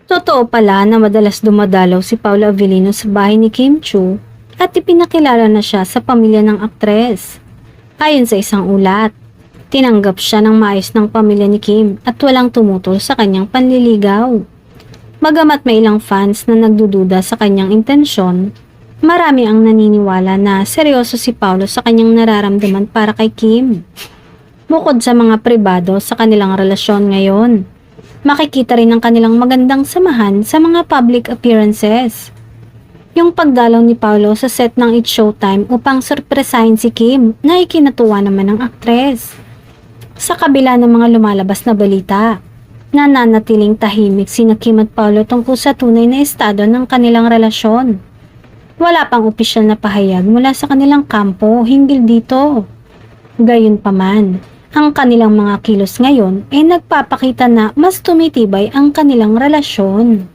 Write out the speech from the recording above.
Totoo pala na madalas dumadalaw si Paolo Avellino sa bahay ni Kim Chu at ipinakilala na siya sa pamilya ng aktres. Ayon sa isang ulat, tinanggap siya ng maayos ng pamilya ni Kim at walang tumutol sa kanyang panliligaw. Bagamat may ilang fans na nagdududa sa kanyang intensyon, marami ang naniniwala na seryoso si Paolo sa kanyang nararamdaman para kay Kim. Bukod sa mga pribado sa kanilang relasyon ngayon, makikita rin ang kanilang magandang samahan sa mga public appearances. Yung pagdalaw ni Paolo sa set ng It's Showtime upang sorpresahin si Kim na ikinatuwa naman ng aktres. Sa kabila ng mga lumalabas na balita, nananatiling tahimik sina Kim at Paolo tungkol sa tunay na estado ng kanilang relasyon. Wala pang opisyal na pahayag mula sa kanilang kampo hinggil dito. Gayunpaman, ang kanilang mga kilos ngayon ay nagpapakita na mas tumitibay ang kanilang relasyon.